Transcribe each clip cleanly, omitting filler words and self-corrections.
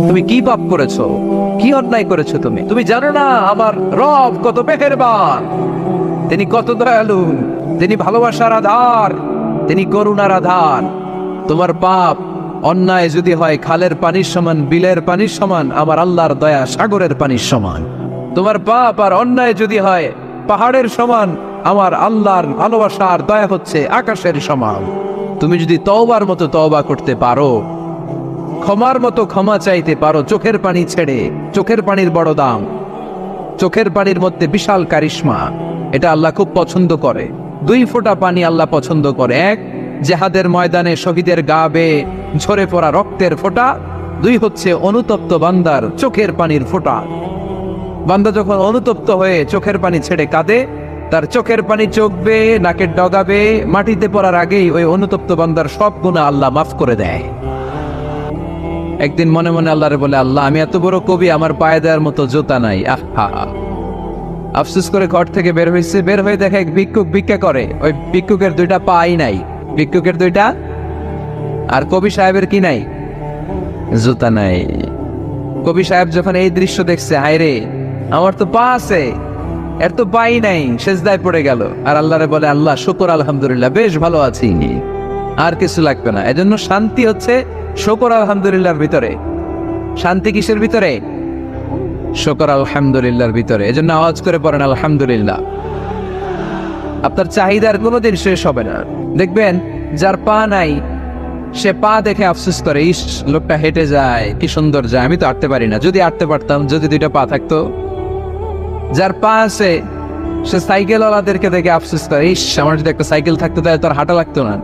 তুমি কি পাপ করেছো, কি অন্যায় করেছো? তুমি জানো না আমার রব কত মেহেরবান, তিনি কত দয়ালু, তিনি ভালোবাসার আধার, তিনি করুণার আধার। তোমার পাপ অন্যায় যদি হয় খালের পানির সমান, বিলের পানির সমান, আমার আল্লাহর দয়া সাগরের পানির সমান। তোমার পাপ আর অন্যায় যদি হয় পাহাড়ের সমান, আমার আল্লাহর ভালোবাসার দয়া হচ্ছে আকাশের সমান। তুমি যদি তওবার মতো তওবা করতে পারো, ক্ষমার মতো ক্ষমা চাইতে পারো, চোখের পানি ছেড়ে, চোখের পানির বড় দাম, চোখের পানির মধ্যে বিশাল কারিশমা, এটা আল্লাহ খুব পছন্দ করে। 2 ফোঁটা পানি আল্লাহ পছন্দ করে। এক, জেহাদের ময়দানে শহীদের গা বেয়ে ঝরে পড়া রক্তের ফোঁটা। 2 হচ্ছে অনুতপ্ত বান্দার চোখের পানির ফোঁটা। বান্দা যখন অনুতপ্ত হয়ে চোখের পানি ছেড়ে কাঁদে, তার চোখের পানি চোখ বেয়ে নাকের ডগা বেয়ে মাটিতে পড়ার আগেই ওই অনুতপ্ত বান্দার সব গুনাহ আল্লাহ মাফ করে দেয়। একদিন মনে মনে আল্লাহরে বলে, আল্লাহ আমি এত বড় কবি, আমার পায়ে দেওয়ার মতো জুতা নাই। আহা, আফসোস করে ঘর থেকে বের হয়েছে, বের হয়ে দেখে এক ভিক্ষুক ভিক্ষা করে, ওই ভিক্ষুকের 2টা পাই নাই, ভিক্ষুকের 2টা, আর কবি সাহেবের কি নাই? জুতা নাই। কবি সাহেব যখন এই দৃশ্য দেখছে, হায় রে, আমার তো পা আছে, এর তো পাই নাই, সেজদায় পড়ে গেল। আর আল্লাহরে বলে, আল্লাহ শুকর আলহামদুলিল্লাহ, বেশ ভালো আছি, আর কিছু লাগবে না। এজন্য শান্তি হচ্ছে শুকর আলহামদুলিল্লাহর ভিতরে। শান্তি কিসের ভিতরে? শুকর আলহামদুলিল্লাহর ভিতরে। এজন্য আওয়াজ করে পড়েন আলহামদুলিল্লাহ। আপনার চাহিদার কোনোদিন শেষ হবে না। দেখবেন যার পা নাই, সে পা দেখে আফসোস করে, ইস লোকটা হেঁটে যায়, কি সুন্দর যায়, আমি তো হাঁটতে পারি না, যদি হাঁটতে পারতাম, যদি 2টা পা থাকতো। যার পা আছে সে সাইকেলওয়ালাদেরকে দেখে আফসোস করে, ইস আমার যদি একটা সাইকেল থাকতো তাহলে তো আর হাঁটা লাগতো না,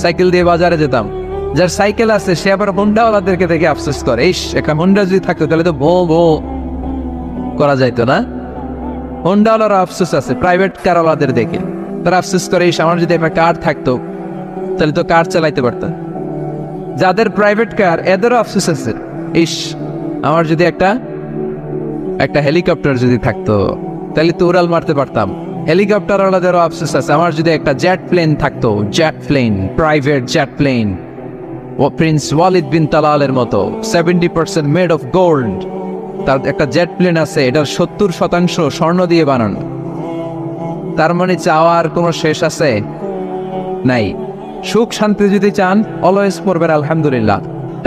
সাইকেল দিয়ে বাজারে যেতাম। যার সাইকেল আছে সে আবার হোন্ডাওয়ালাদেরকে দেখে আফসোস করে, ইস একটা হোন্ডা যদি থাকতো তাহলে তো ভো ভো করা যাইতো না। হোন্ডাওয়ালার আফসোস আছে প্রাইভেট কারওয়ালাদের দেখে, তারা আফসোস করে, ইস আমার যদি একটা কার থাকতো তাহলে তো কার চালাইতে পারতাম। যাদের প্রাইভেট কার এদেরও আফসোস আছে, ইস আমার যদি একটা হেলিকপ্টার যদি থাকতো তাহলে তো উড়াল মারতে পারতাম। হেলিকপ্টার ওয়ালাদেরও আফসোস আছে, আমার যদি একটা জেট প্লেন থাকতো, jet plane, private jet plane, ও প্রিন্স ওয়ালিদ বিন তালালের মতো 70% মেড অফ গোল্ড, তার একটা জেট প্লেন আছে, এটার 70% স্বর্ণ দিয়ে বানানো। তার মানে চাওয়ার কোনো শেষ আছে? নাই। সুখ শান্তি যদি চান, অলওয়েজ পড়বেন আলহামদুলিল্লাহ।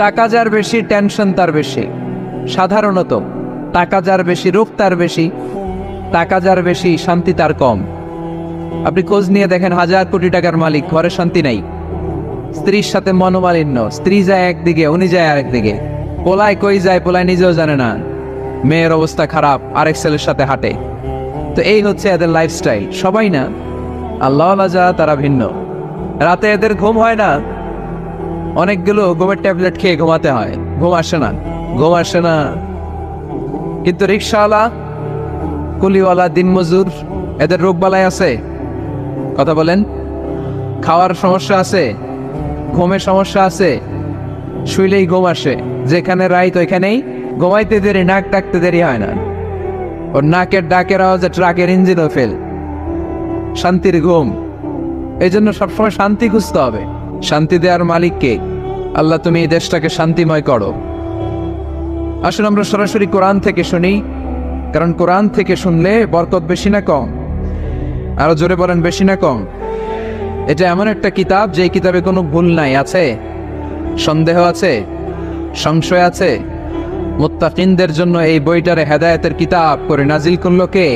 টাকা যার বেশি, টেনশন তার বেশি। সাধারণত টাকা যার বেশি, রোগ তার বেশি। টাকা যার বেশি, শান্তি তার কম। আপনি খোঁজ নিয়ে দেখেন, 1000 কোটি টাকার মালিক, ঘরে শান্তি নাই। স্ত্রীর সাথে মনোমালিন্য, স্ত্রী যায় একদিকে, উনি যায় আরেকদিকে, পোলায় কই যায় পোলায় নিজেও জানে না, মেয়ের অবস্থা খারাপ, আরেক ছেলের সাথে হাঁটে। তো এই হচ্ছে এদের লাইফস্টাইল। সবাই না, আল্লাহ যা তারা ভিন্ন। রাতে এদের ঘুম হয় না, অনেকগুলো ঘুমের ট্যাবলেট খেয়ে ঘুমাতে হয়, ঘুম আসে না। কিন্তু রিক্সাওয়ালা, কুলিওয়ালা, দিনমজুর, এদের রোগবালাই আছে? কথা বলেন। খাওয়ার সমস্যা আছে, ঘুমের সমস্যা আছে, শুইলেই ঘুম আসে, যেখানে রাইত ওইখানেই ঘুমাইতে দেরি, নাক ডাকতে দেরি হয় না, ওর নাকের ডাকের আওয়াজে ট্রাকের ইঞ্জিনও ফেল। শান্তির ঘুম। এই জন্য সবসময় শান্তি খুঁজতে হবে। শান্তি দেওয়ার মালিককে। আল্লাহ তুমি এই দেশটাকে শান্তিময় করো। আসুন আমরা সরাসরি কোরআন থেকে শুনি, কারণ কোরআন থেকে শুনলে বরকত বেশি না কম? আরো জোরে বলেন, বেশি না কম? এটা এমন একটা কিতাব যে কিতাবে কোনো ভুল নাই। আছে সন্দেহ? আছে সংশয়? আছে? মুত্তাকিনদের জন্য এই বইটারে হেদায়েতের কিতাব করে নাজিল করলো কে?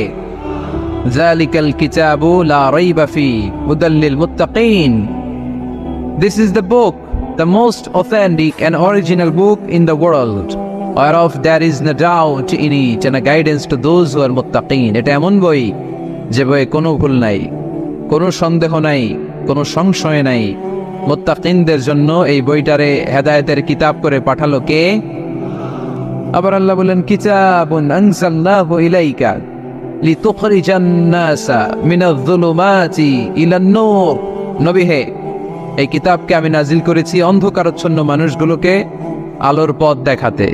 যালিকাল কিতাবু লা রাইবা ফি হুদাল লিল মুত্তাকিন। This is the book, the most authentic and original book in the world, whereof there is no doubt in it, and a guidance to those who are muttaqin. এটা এমন বই যে বইয়ে কোনো ভুল নাই, কোনো সন্দেহ নাই, কোনো সংশয় নাই। মুত্তাকিনদের জন্য এই বইটারে হেদায়েতের কিতাব করে পাঠালো কে? আবার আল্লাহ বলেন, কিতাবুন আনজালনাহু ইলাইকা লিতুখরিজান নাসা মিনাজ-যুলুমাতি ইলান-নূর। নবী হে, এই কিতাবকে আমি নাজিল করেছি অন্ধকারাচ্ছন্ন মানুষগুলোকে আলোর পথ দেখাতে,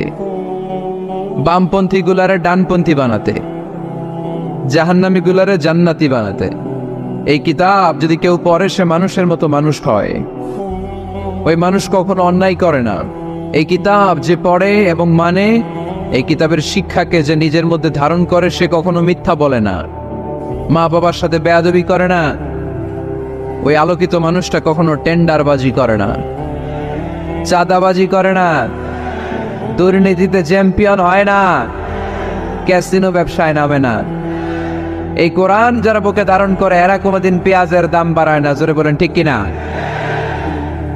বামপন্থী গুলারে ডানপন্থী বানাতে, জাহান্নামী গুলারে জান্নাতি বানাতে। এই কিতাব যদি কেউ পড়ে সে মানুষের মতো মানুষ হয়। ওই মানুষ কখনো অন্যায় করে না, এই কিতাব যে পড়ে এবং মানে, এই কিতাবের শিক্ষাকে যে নিজের মধ্যে ধারণ করে, সে কখনো মিথ্যা বলে না, মা বাবার সাথে বেয়াদবি করে না। ওই আলোকিত মানুষটা কখনো টেন্ডারবাজি করে না, চাঁদাবাজি করে না, দুর্নীতিতে চ্যাম্পিয়ন হয় না, ক্যাসিনো ব্যবসায় নামে না। এই কোরআন যারা বুকে ধারণ করে এরা কোনোদিন পেঁয়াজের দাম বাড়ায় না। জোরে বলেন ঠিক কিনা?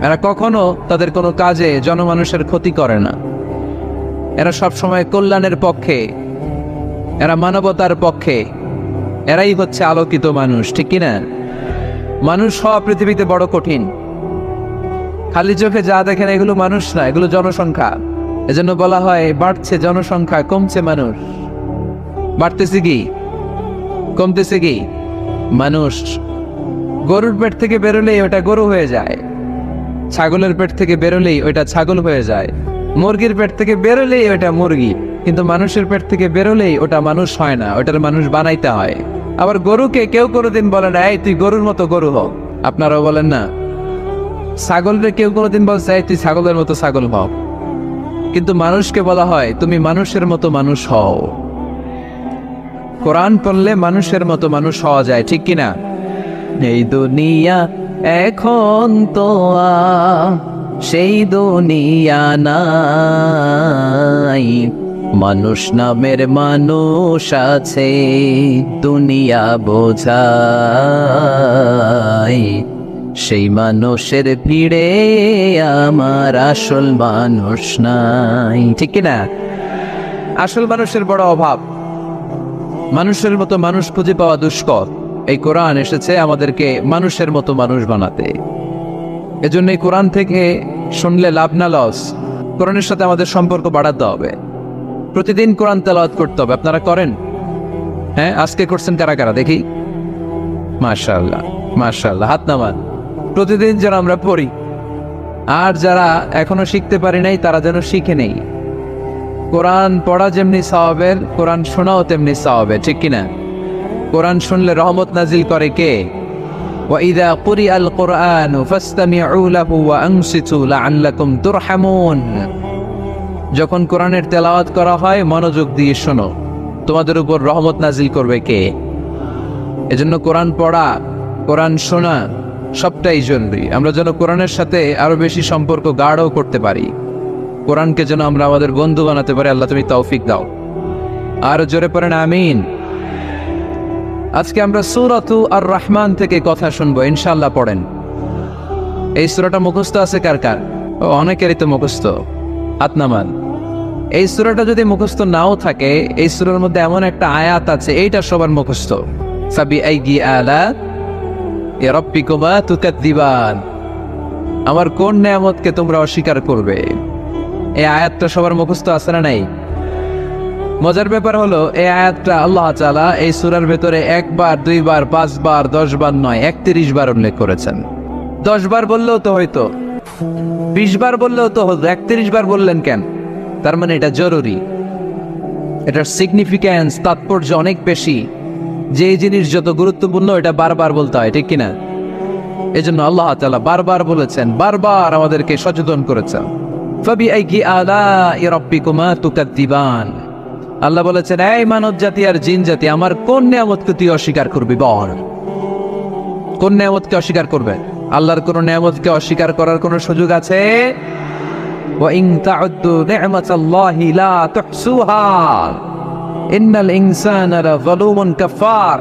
এরা কখনো তাদের কোনো কাজে জনমানুষের ক্ষতি করে না। এরা সবসময় কল্যাণের পক্ষে, এরা মানবতার পক্ষে। এরাই হচ্ছে আলোকিত মানুষ, ঠিক কিনা? মানুষ হওয়া পৃথিবীতে বড় কঠিন। খালি চোখে যা দেখেন এগুলো মানুষ না, এগুলো জনসংখ্যা। এজন্য বলা হয় বাড়ছে জনসংখ্যা, কমছে মানুষ। বাড়তেছে কি, কমতেছে কি? মানুষ। গরুর পেট থেকে বেরোলেই ওটা গরু হয়ে যায়, ছাগলের পেট থেকে বেরোলেই ওইটা ছাগল হয়ে যায়, মুরগির পেট থেকে বেরোলেই ওটা মুরগি। কিন্তু মানুষের পেট থেকে বেরোলেই ওটা মানুষ হয় না, ওটার মানুষ বানাইতে হয়। আবার গরুকে কেউ কোনোদিন বলে না এই তুই গরুর মতো গরু হ, আপনারাও বলেন না। ছাগলকে কেউ কোনোদিন বলছে এই তুই ছাগলের মতো ছাগল হ, কিন্তু মানুষকে বলা হয় তুমি মানুষের মতো মানুষ হও। কোরআন পড়লে মানুষের মতো মানুষ হওয়া যায়, ঠিক কিনা? এই দুনিয়া এখন তো সেই দুনিয়া নাই, মানুষ নামের মানুষ আছে দুনিয়া বোঝাই, সেই মানুষের ভিড়ে আমার আসল মানুষ নাই, ঠিক কিনা? আসল মানুষের বড় অভাব, মানুষের মতো মানুষ খুঁজে পাওয়া দুষ্কর। এই কোরআন এসেছে আমাদেরকে মানুষের মতো মানুষ বানাতে। এজন্য এই কোরআন থেকে শুনলে লাভ না লস, কোরআনের সাথে আমাদের সম্পর্ক বাড়াতে হবে। প্রতিদিন কোরআন তেলাওয়াত করতে হবে। আপনারা করেন? হ্যাঁ, আজকে করছেন কারা কারা দেখি? মাশাআল্লাহ, মাশাআল্লাহ, হাত নামান। প্রতিদিন যেন আমরা পড়ি, আর যারা এখনো শিখতে পারি নাই তারা যেন শিখে নেই। কোরআন পড়া যেমনি সওয়াবের, কোরআন শোনাও তেমনি সওয়াবের, ঠিক কিনা? কোরআন শুনলে রহমত নাজিল করে কে? وَإِذَا قُرِئَ الْقُرْآنُ فَاسْتَمِعُوا لَهُ وَأَنصِتُوا لَعَلَّكُمْ تُرْحَمُونَ। যখন কোরআনের তেলাওয়াত করা হয় মনোযোগ দিয়ে শোনো, তোমাদের উপর রহমত নাজিল করবে কে? এজন্য কোরআন পড়া, কোরআন শোনা সবটাই জরুরি। আমরা যেন কোরআনের সাথে আরো বেশি সম্পর্ক গাঢ় করতে পারি, কোরআনকে যেন আমরা আমাদের বন্ধু বানাতে পারি। আল্লাহ তুমি তৌফিক দাও। আর জোরে পড়েন আমিন। আজকে আমরা সূরাতু আর রহমান থেকে কথা শুনবো ইনশাআল্লাহ। পড়েন। এই সূরাটা মুখস্থ আছে কার কার? অনেকেরই তো মুখস্থ, হাত নামান। এই সূরাটা যদি মুখস্থ নাও থাকে, এই সূরার মধ্যে এমন একটা আয়াত আছে এইটা সবার মুখস্থ। ফাবিআইয়ি আলা'i রাব্বিকুমা তুকাযযিবান, আমার কোন নিয়ামতকে তোমরা অস্বীকার করবে। এই আয়াতটা সবার মুখস্থ আছে না নাই? মজার ব্যাপার হলো এই আয়াতটা আল্লাহ তাআলা এই সূরার ভেতরে একবার, দুইবার, 5 বার, 10 বার নয়, 31 বার উল্লেখ করেছেন। 10 বার বললেও তো হয়তো, 20 বার বললেও তো হতো, 31 বার বললেন কেন? তার মানে এটা জরুরি, এটার সিগনিফিক্যান্স, তাৎপর্য অনেক বেশি। যে জিনিস যত গুরুত্বপূর্ণ এটা বারবার বলতে হয়, ঠিক কিনা? এজন্য আল্লাহ তাআলা বারবার বলেছেন, বারবার আমাদেরকে সচেতন করেছেন। ফাবিআইয়ি আলা'i রাব্বিকুমা তুকাযযিবান। আল্লাহ বলেছেন এই মানব জাতি আর জিন জাতি, আমার কোন নিয়ামতকে তুই অস্বীকার করবি বল? কোন নিয়ামতকে অস্বীকার করবে? আল্লাহর কোন নিয়ামতকে অস্বীকার করার কোন সুযোগ আছে? ওয়া ইন তা'উদ্দু নি'মাতাল্লাহি লা তুহসুহা ইন্নাল ইনসানা লাযালুমুন কাফার।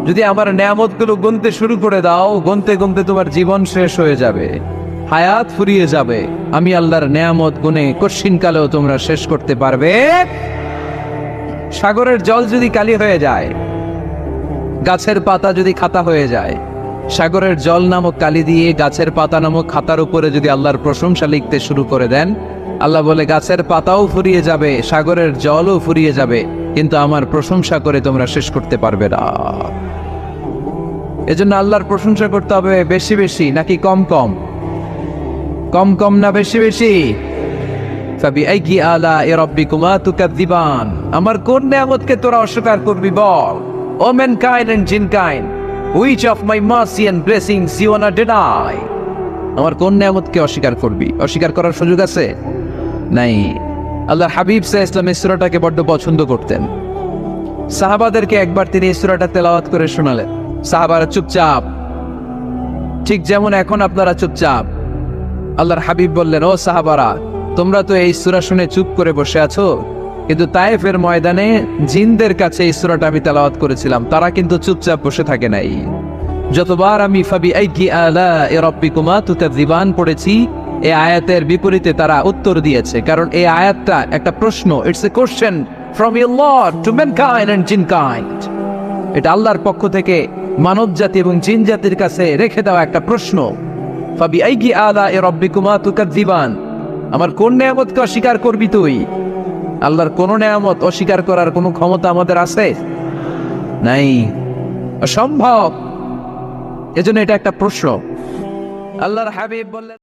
যদি আমার নিয়ামতগুলো গুনতে শুরু করে দাও, গুনতে গুনতে তোমার জীবন শেষ হয়ে যাবে, হায়াত ফুরিয়ে যাবে। আমি আল্লাহর নিয়ামত গুনে কঠিনকালেও তোমরা শেষ করতে পারবে? সাগরের জল যদি কালি হয়ে যায়, গাছের পাতা যদি খাতা হয়ে যায়, সাগরের জল নামক কালি দিয়ে গাছের পাতা নামক খাতার উপরে যদি আল্লাহর প্রশংসা লিখতে শুরু করে দেন, আল্লাহ বলে গাছের পাতাও ফুরিয়ে যাবে, সাগরের জলও ফুরিয়ে যাবে, কিন্তু আমার প্রশংসা করে তোমরা শেষ করতে পারবে না। এজন্য আল্লাহর প্রশংসা করতে হবে বেশি বেশি নাকি কম কম? কম কম না বেশি বেশি? ফাবিআইয়ি আলা'i রাব্বিকুমা তুকাযযিবান, আমার কোন নিয়ামতকে তোরা অস্বীকার করবি বল? O mankind and jinnkind, which of my mercy and blessings you wanna deny? আমার কোন নিয়ামতকে অস্বীকার করবি? অস্বীকার করার সুযোগ আছে? নাই। আল্লাহর হাবিব সাল্লাল্লাহু আলাইহি ওয়াসাল্লাম এই সূরাটাকে বড্ড পছন্দ করতেন। সাহাবাদেরকে একবার তিনি এই সূরাটা তেলাওয়াত করে শোনালেন। সাহাবারা চুপচাপ, ঠিক যেমন এখন আপনারা চুপচাপ। আল্লাহর হাবিব বললেন, ও সাহাবারা, তোমরা তো এই সূরা শুনে চুপ করে বসে আছো, কিন্তু তায়েফের ময়দানে জিনদের কাছে এই সূরাটা আমি তেলাওয়াত করেছিলাম, তারা কিন্তু চুপচাপ বসে থাকে নাই। যতবার আমি ফাবিআইয়ি আলাኢ রাব্বিকুমা তুকাযযিবান পড়েছি, এই আয়াতের বিপরীতে তারা উত্তর দিয়েছে, কারণ এই আয়াতটা একটা প্রশ্ন। It's a question from your lord to mankind and jinnkind. এটা আল্লাহর পক্ষ থেকে মানব জাতি এবং জিন জাতির কাছে রেখে দেওয়া একটা প্রশ্ন। ফাবিআইয়ি আলাኢ রাব্বিকুমা তুকাযযিবান, আমার কোন নিয়ামতকে অস্বীকার করবি তুই? আল্লাহর কোন নিয়ামত অস্বীকার করার কোনো ক্ষমতা আমাদের আছে? নাই, অসম্ভব। এজন্য এটা একটা প্রশ্ন। আল্লাহর হাবিব বললেন,